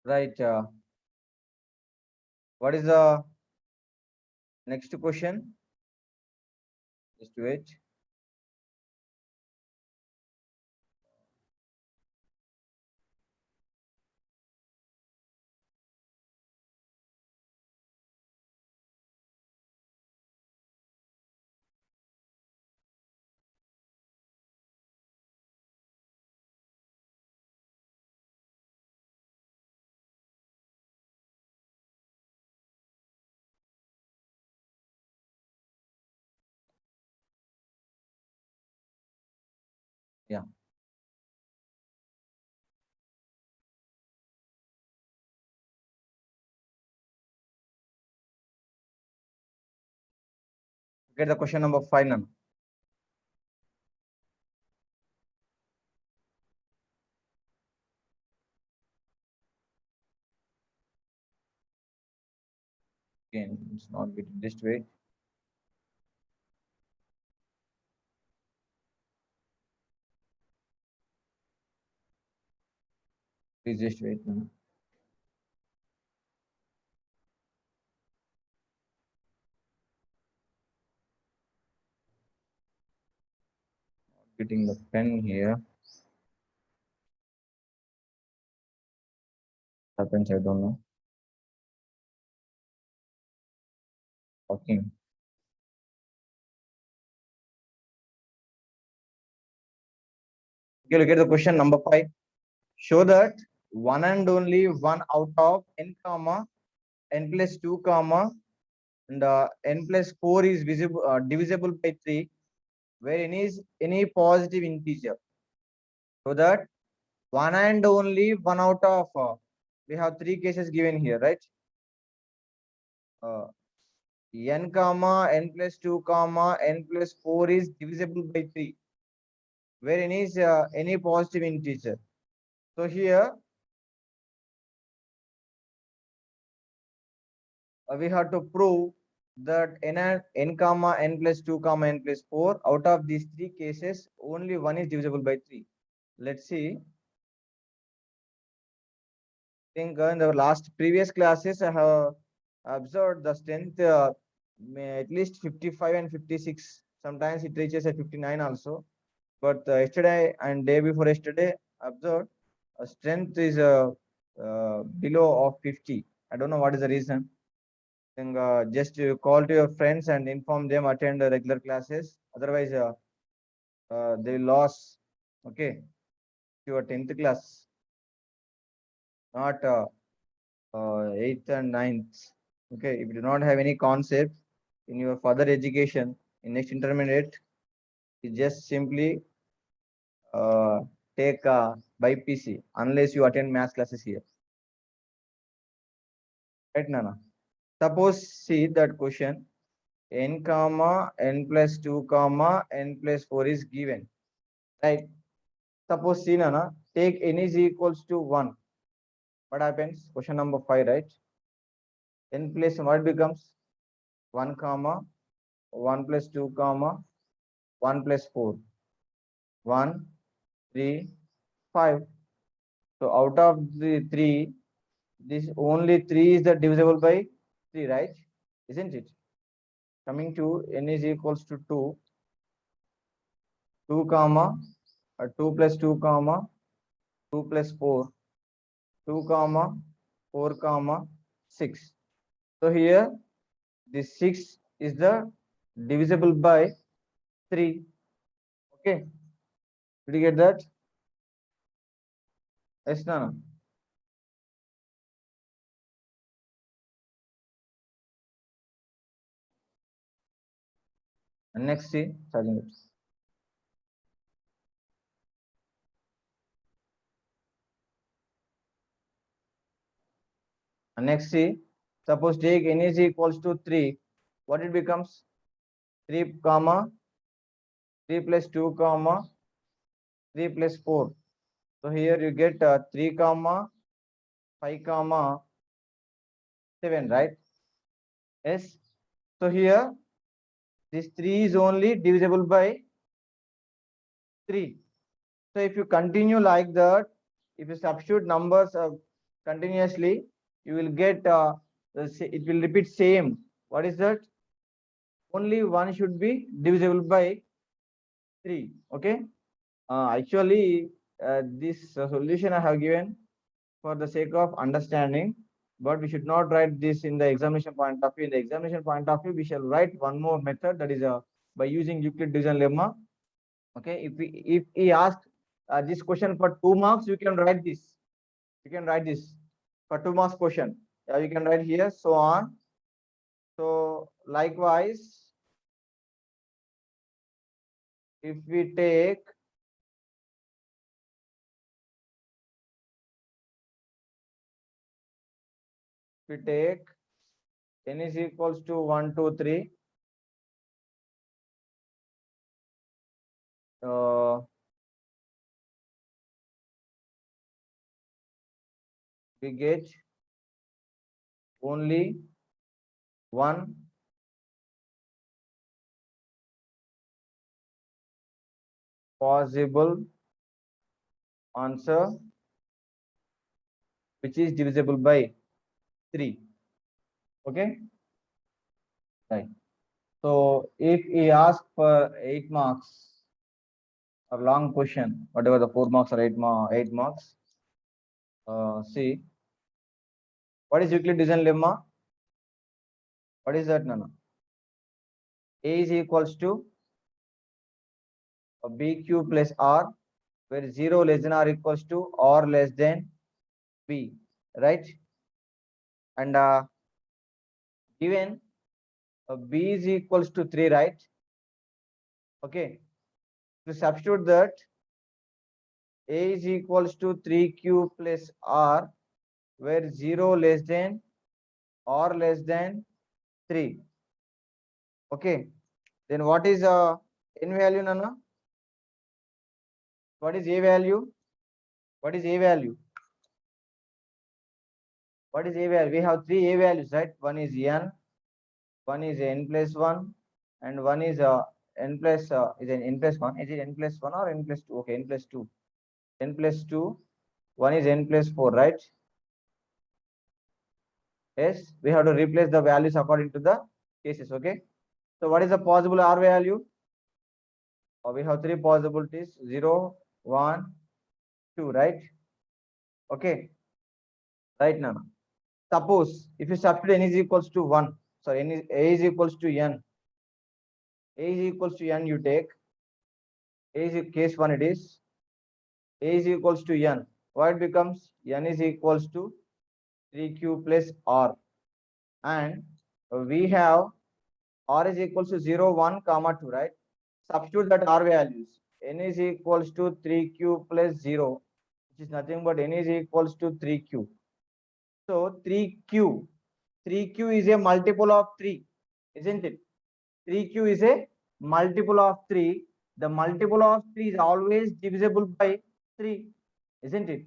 Right. What is the next question? Just wait. Yeah. Get the question number 5 now. Again, it's not getting. Just wait. Please just wait now. Getting the pen here. Happens, I don't know. Okay. Okay, look at the question number 5. Show that one and only one out of n comma n plus 2 comma and n plus 4 is visible divisible by 3 where n is any positive integer. So that one and only one out of we have 3 cases given here, right? Uh, n comma n plus 2 comma n plus 4 is divisible by 3 where n is any positive integer. So here we have to prove that n comma n plus 2 comma n plus 4 out of these 3 cases only one is divisible by 3. Let's see. I think in the last previous classes I have observed the strength at least 55 and 56. Sometimes it reaches at 59 also. But yesterday and day before yesterday observed strength is below of 50. I don't know what is the reason. Think just call to your friends and inform them attend the regular classes. Otherwise, they lost. Okay, your 10th class, not 8th and 9th. Okay, if you do not have any concept in your further education in next intermediate, you just simply uh, take by PC unless you attend math classes here. Right, Nana? Suppose see that question n comma n plus 2 comma n plus 4 is given. Right? Suppose see Nana, take n is equals to 1. What happens? Question number 5, right? N plus what becomes? 1 comma 1 plus 2 comma 1 plus 4. 1, 3, 5. So out of the 3, this only 3 is the divisible by 3, right? Isn't it? Coming to n is equals to 2, 2 comma 2 plus 2 comma 2 plus 4, 2 comma 4 comma 6. So here this 6 is the divisible by 3. Okay. Did you get that? Yes, no, no. And next see, charging it. And next see, suppose take n is equals to 3. What it becomes? 3 comma 3 plus 2 comma 3 plus 4. So here you get 3 comma 5 comma 7, right? Yes. So here this 3 is only divisible by 3. So if you continue like that, if you substitute numbers continuously, you will get it will repeat same. What is that? Only one should be divisible by 3. Okay. Actually, this solution I have given for the sake of understanding, but we should not write this in the examination point of view. In the examination point of view, we shall write one more method, that is by using Euclid division lemma. Okay, if he asks this question for 2 marks, you can write this. You can write this for 2 marks question. Yeah, you can write here, so on. So likewise, if we take n is equals to 1, 2, 3. We get only one possible answer which is divisible by 3. Okay, right. So if he asks for 8 marks, a long question, whatever the 4 marks or 8 marks, see, what is Euclid division lemma? What is that, Nana? A is equals to BQ plus R, where 0 less than or equals to R less than B, right? And given B is equals to 3, right? Okay, to substitute that, A is equals to 3Q plus R, where 0 less than or less than 3. Okay, then what is n value, Nana? What is A value? What is A value? What is A value? We have 3 A values, right? One is n, one is n plus 1, and one is n plus is an n plus 1. Is it n plus 1 or n plus 2? Okay, n plus 2. N plus 2. One is n plus 4, right? Yes, we have to replace the values according to the cases. Okay. So what is the possible R value? We have 3 possibilities: 0, 1, 2, right? Okay. Right now. Suppose if you substitute n is equals to 1, sorry, A is equals to n. A is equals to n, you take. A is case 1, it is. A is equals to n. What becomes? N is equals to 3Q plus R. And we have R is equals to 0, 1, comma 2, right? Substitute that R values. N is equals to 3Q plus 0, which is nothing but N is equals to 3Q. So 3Q is a multiple of 3, isn't it? 3Q is a multiple of 3. The multiple of 3 is always divisible by 3, isn't it?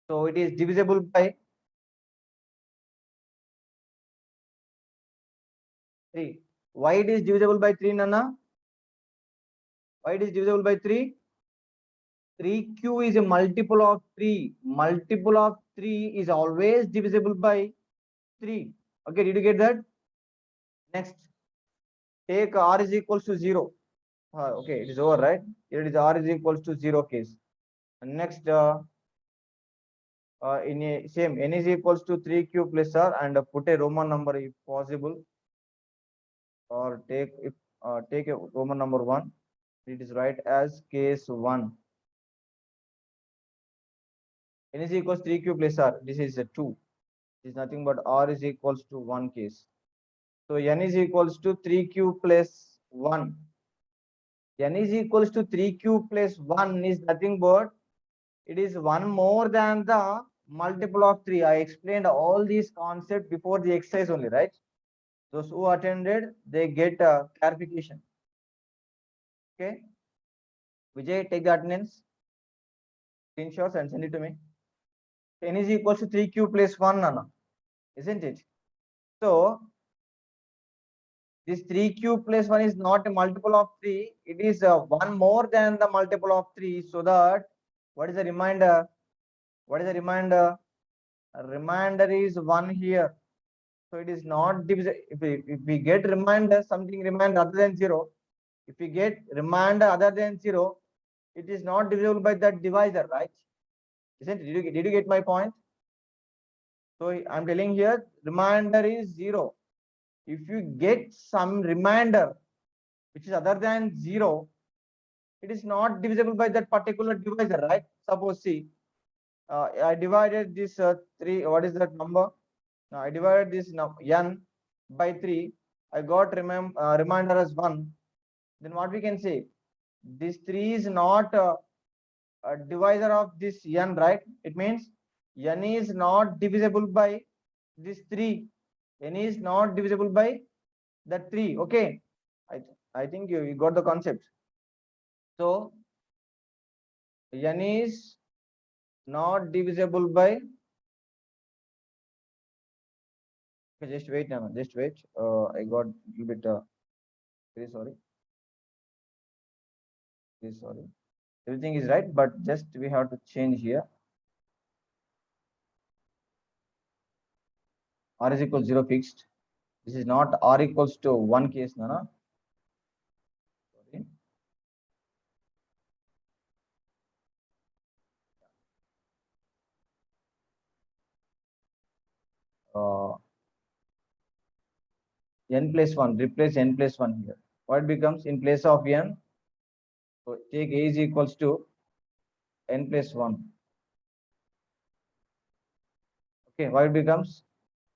So it is divisible by 3. Why it is divisible by 3, Nana? Why it is divisible by 3? 3Q is a multiple of 3. Multiple of 3 is always divisible by 3. Okay, did you get that? Next, take R is equals to 0. Okay, it is over, right? Here it is R is equals to 0 case. And next, in a same N is equals to 3Q plus R, and put a Roman number if possible, or take a Roman number 1. It is right as case 1. N is equals 3Q plus R. This is a 2. It is nothing but R is equals to 1 case. So N is equals to 3Q plus 1. N is equals to 3Q plus 1 is nothing but it is 1 more than the multiple of 3. I explained all these concepts before the exercise only, right? Those who attended, they get clarification. Okay. Vijay, take the attendance, screenshots, and send it to me. N is equals to 3Q plus 1, Nana, isn't it? So this 3Q plus 1 is not a multiple of 3. It is 1 more than the multiple of 3. So that what is the reminder? What is the reminder? remainder is 1 here. So it is not divisible. If we get remainder, something remainder other than 0, if we get remainder other than 0, it is not divisible by that divisor, right? Isn't it? Did you get my point? So I'm telling here, remainder is 0. If you get some remainder which is other than 0, it is not divisible by that particular divisor, right? Suppose see, I divided this 3, what is that number? Now I divided this n by 3. I got remainder as 1. Then what we can say? This 3 is not a divisor of this n, right? It means n is not divisible by this 3. N is not divisible by that 3. Okay. I think you got the concept. So n is not divisible by. Okay, just wait now. Just wait. I got a little bit. Very sorry. Very sorry. Everything is right, but just we have to change here. R is equal 0 fixed. This is not R equals to 1 case, Nana. Sorry. N plus 1, replace n plus 1 here. What becomes in place of n? So take A is equals to n plus 1. Okay, what becomes?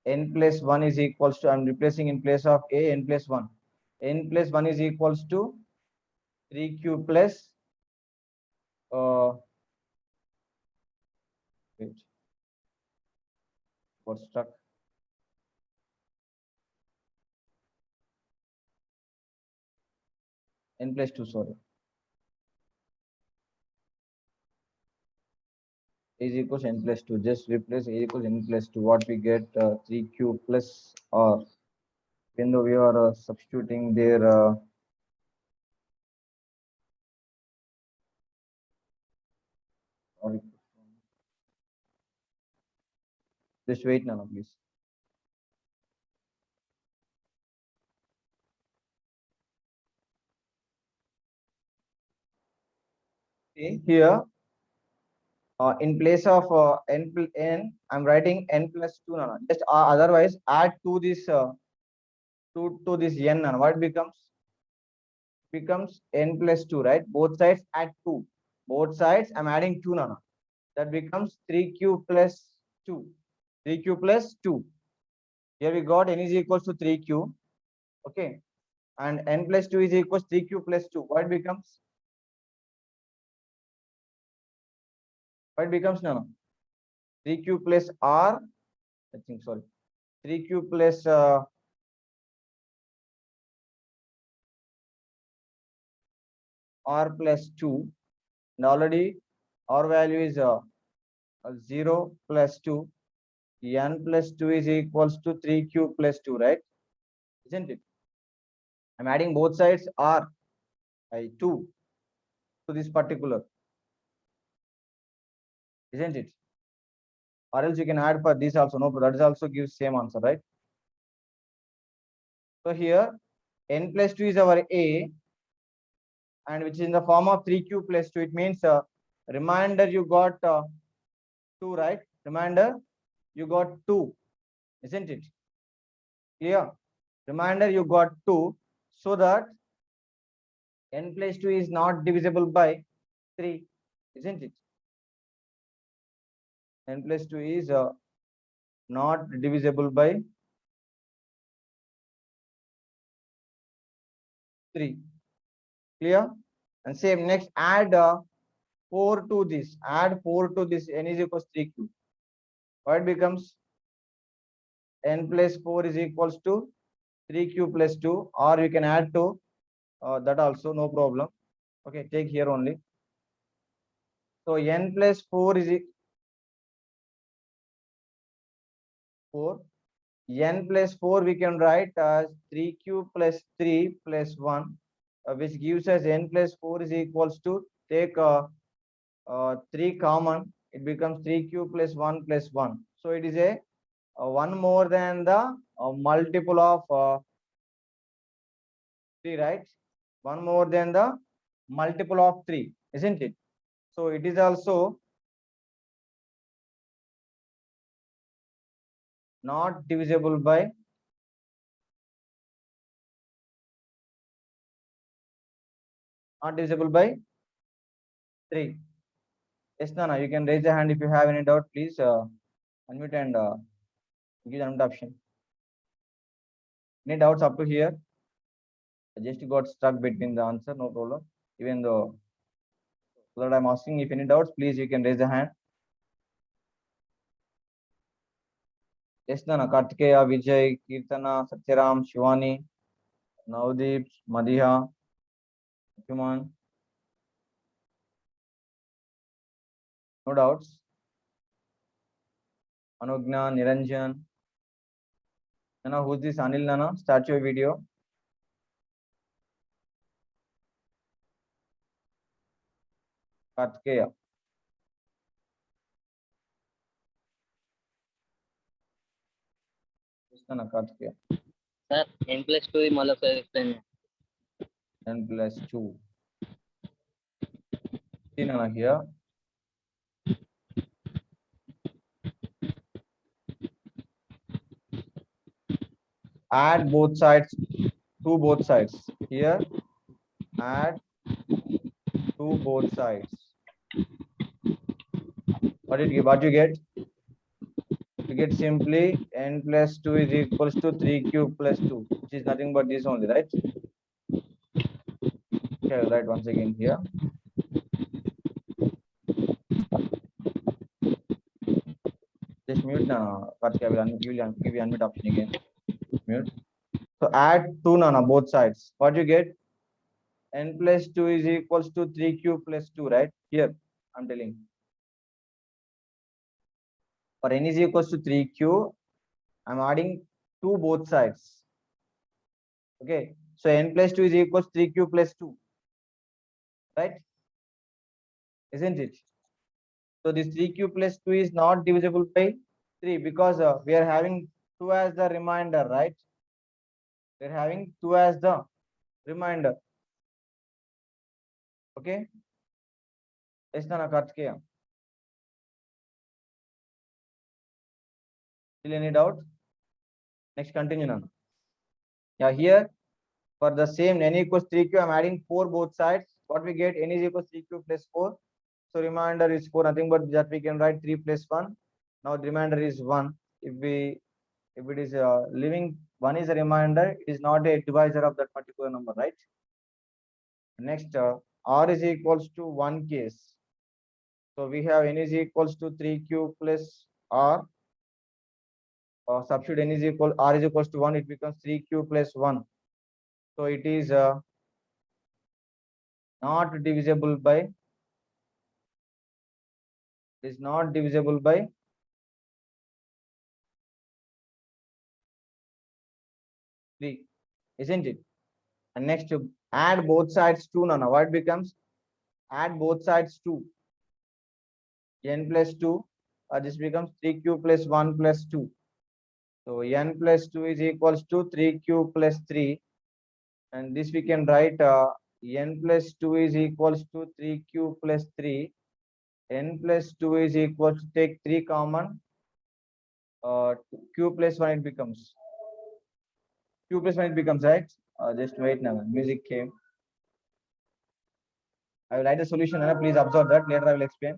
N plus 1 is equals to, I'm replacing in place of A, n plus 1. N plus 1 is equals to 3q plus, wait, got stuck. N plus 2, sorry. Is equals n plus 2. Just replace A equals n plus 2. What we get? 3q plus R. Even though we are substituting their just wait now, please. Okay, here in place of n, I'm writing n plus 2. No. Just otherwise add to this to this n. No. What becomes n plus 2, right? Both sides add 2. Both sides I'm adding 2. No. That becomes 3q plus 2. 3q plus 2. Here we got n is equals to 3q. Okay. And n plus 2 is equals 3q plus 2. What becomes? What becomes? No. 3q plus r. I think, sorry. 3q plus r plus 2. And already r value is 0 plus 2. N plus 2 is equals to 3q plus 2, right? Isn't it? I'm adding both sides r, 2 to this particular. Isn't it? Or else you can add for this also. No, but that is also gives same answer, right? So here n plus 2 is our A, and which is in the form of 3q plus 2. It means remainder you got 2, right? Remainder you got 2, isn't it? Clear? Remainder you got 2, so that n plus 2 is not divisible by 3, isn't it? N plus 2 is not divisible by 3. Clear? And same, next add 4 to this. Add 4 to this. N is equals 3q. What becomes? N plus 4 is equals to 3q plus 2, or you can add to that also, no problem. Okay, take here only. So n plus 4 is 4. N plus 4 we can write as 3q plus 3 plus 1, which gives us n plus 4 is equals to, take 3 common, it becomes 3q plus 1 plus 1. So it is a one more than the multiple of 3, right? One more than the multiple of 3, isn't it? So it is also not divisible by 3. Yes, Nana, you can raise the hand if you have any doubt. Please unmute and give the unmute option. Any doubts up to here? I just got stuck between the answer, no problem. Even though so that I'm asking, if any doubts, please you can raise the hand. Yes, Nana, Kartikeya, Vijay, Kirtana, Satyaram, Shivani, Navdeep, Madiha, Human. No doubts. Anugna, Niranjan. Nana, who's this Anil Nana? Start your video. Kartikeya. Yes, Nana, Kartikeya. Sir, n plus 2 మళ్ళీ ఒకసారి explain చేయండి. N plus 2. See, Nana, here. Add both sides to both sides. Here, add to both sides. What you get? You get simply n plus 2 is equals to 3 cube plus 2, which is nothing but this only, right? Okay, I'll write once again here. Just mute now. Karthik, I will give you unmute option again. Mute. So add 2 Nana both sides. What you get? N plus 2 is equals to 3 cube plus 2, right? Here, I'm telling. For n is equals to 3q, I'm adding 2 both sides. Okay. So n plus 2 is equals 3q plus 2. Right? Isn't it? So this 3q plus 2 is not divisible by 3 because we are having 2 as the remainder, right? We are having 2 as the remainder. Okay. Yes, Nana Kartikeya. Still any doubt? Next, continue, Nana. Yeah, here for the same n equals 3q, I'm adding 4 both sides. What we get? N is equals 3q plus 4. So remainder is 4, nothing but that we can write 3 plus 1. Now the remainder is 1. If it is living, 1 is a remainder, it is not a divisor of that particular number, right? Next, r is equals to 1 case. So we have n is equals to 3q plus r. Substitute n is equal, r is equals to 1, it becomes 3q plus 1. So it is not divisible by, is not divisible by 3, isn't it? And next, add both sides to Nana. What becomes? Add both sides to n plus 2. This becomes 3q plus 1 plus 2. So n plus 2 is equals to 3q plus 3. And this we can write n plus 2 is equals to 3q plus 3. N plus 2 is equals to, take 3 common. Q plus 1 it becomes. Q plus 1 it becomes, right? Just wait now. Music came. I will write the solution. Please observe that. Later I will explain.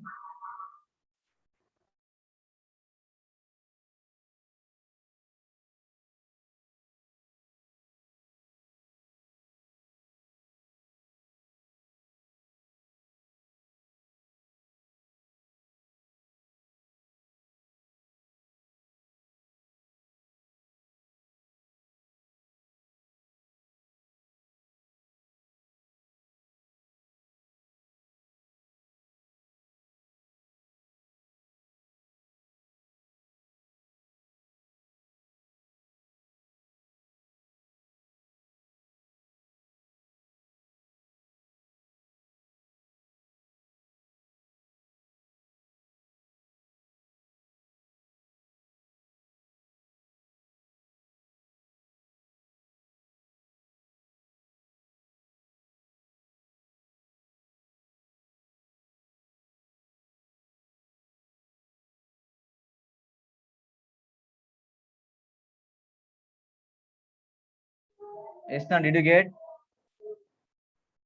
Yes, now did you get?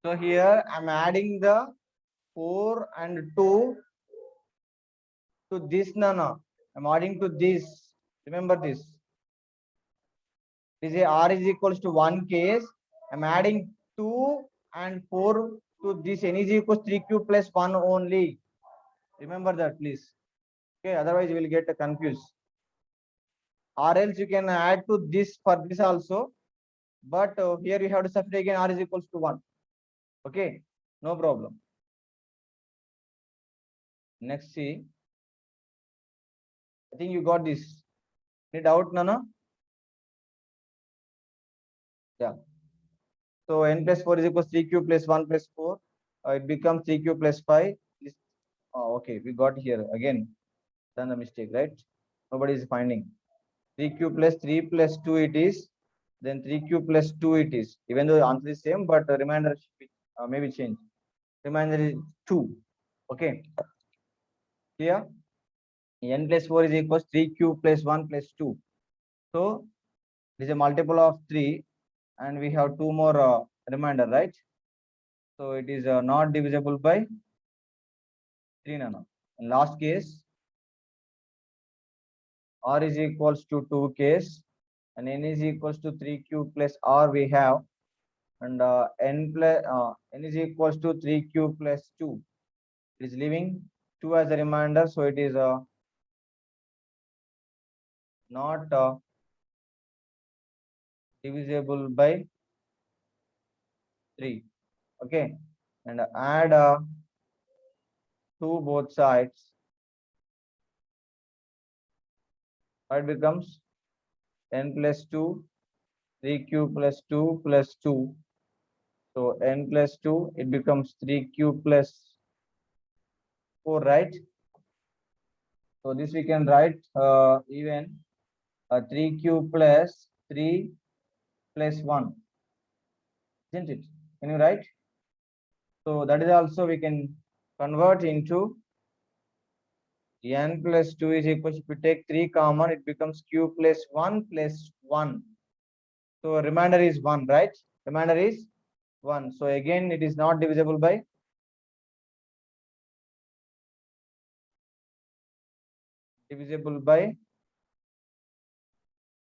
So here I'm adding the 4 and 2 to this nana. I'm adding to this. Remember this. This is R is equals to 1 case. I'm adding 2 and 4 to this. N is equals 3q plus 1 only. Remember that, please. Okay, otherwise you will get confused. Or else you can add to this for this also. But here you have to substitute again R is equals to 1. Okay, no problem. Next, see. I think you got this. Any doubt, Nana? Yeah. So n plus 4 is equals 3q plus 1 plus 4. It becomes 3q plus 5. Okay, we got here again. Done the mistake, right? Nobody is finding. 3q plus 3 plus 2 it is. Then 3q plus 2 it is. Even though the answer is same, but the remainder maybe change. Remainder is 2. Okay. Here, n plus 4 is equals 3q plus 1 plus 2. So, it is a multiple of 3 and we have 2 more remainder, right? So, it is not divisible by 3 nano. In last case, r is equals to 2 case and n is equals to 3q plus r we have, and n is equals to 3q plus 2. It is leaving 2 as a remainder, so it is not divisible by 3. Okay, and add 2 both sides. It becomes n plus 2, 3q plus 2 plus 2. So n plus 2, it becomes 3q plus 4, right? So this we can write even 3q plus 3 plus 1, isn't it? Can you write? So that is also we can convert into n plus 2 is equal, if you take 3 common, it becomes q plus 1 plus 1. So remainder is 1, right? Remainder is 1. So again, it is not divisible by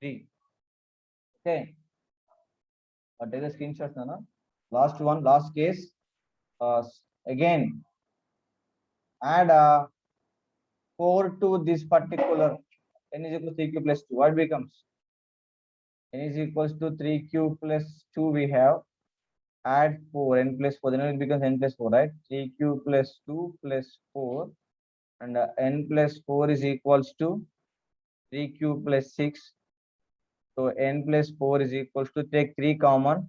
3. Okay. Take a screenshot, Nana. Last one, last case. Again, add 4 to this particular n is equal to 3q plus 2. What becomes? N is equals to 3q plus 2 we have. Add 4, n plus 4, then it becomes n plus 4, right? 3q plus 2 plus 4, and n plus 4 is equals to 3q plus 6. So n plus 4 is equals to, take 3 common,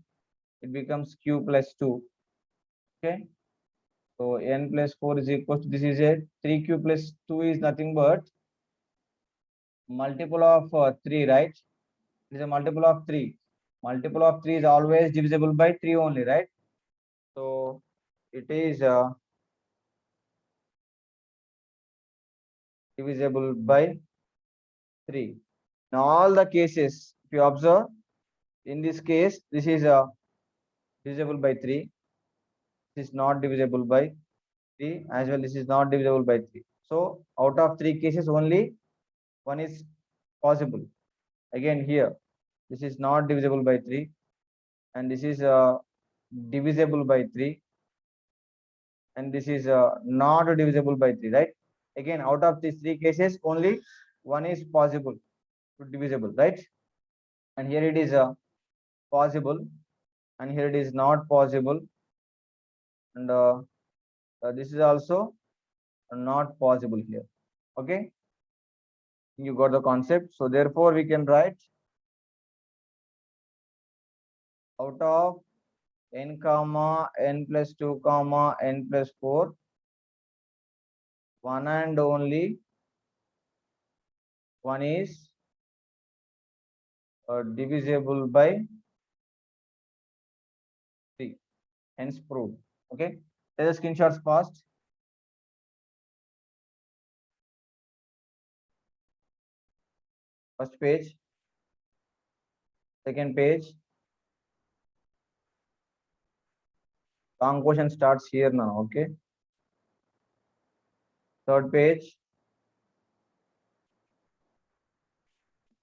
it becomes q plus 2. Okay. So n plus 4 is equals to, this is a 3q plus 2 is nothing but multiple of 3, right? It is a multiple of 3. Multiple of 3 is always divisible by 3 only, right? So it is divisible by 3. In all the cases, if you observe, in this case, this is divisible by 3. This is not divisible by 3 as well. This is not divisible by 3. So out of 3 cases, only one is possible. Again here, this is not divisible by 3 and this is divisible by 3 and this is not divisible by 3, right? Again, out of these 3 cases, only one is possible to divisible, right? And here it is possible and here it is not possible, and this is also not possible here. Okay, you got the concept. So therefore we can write out of n comma n plus 2 comma n plus 4, one and only one is divisible by 3, hence proved. Okay, let the screenshots fast. First page, second page, Long question starts here now. Okay. Third page.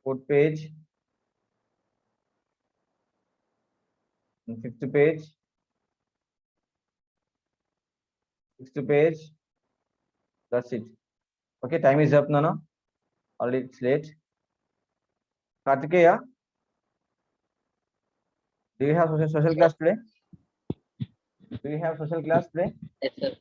Fourth page. And fifth page. Sixth page. That's it. Okay. Time is up, Nana. Already it's late. Kartikeya, do you have social class today? Do you have social class today? Yes, sir.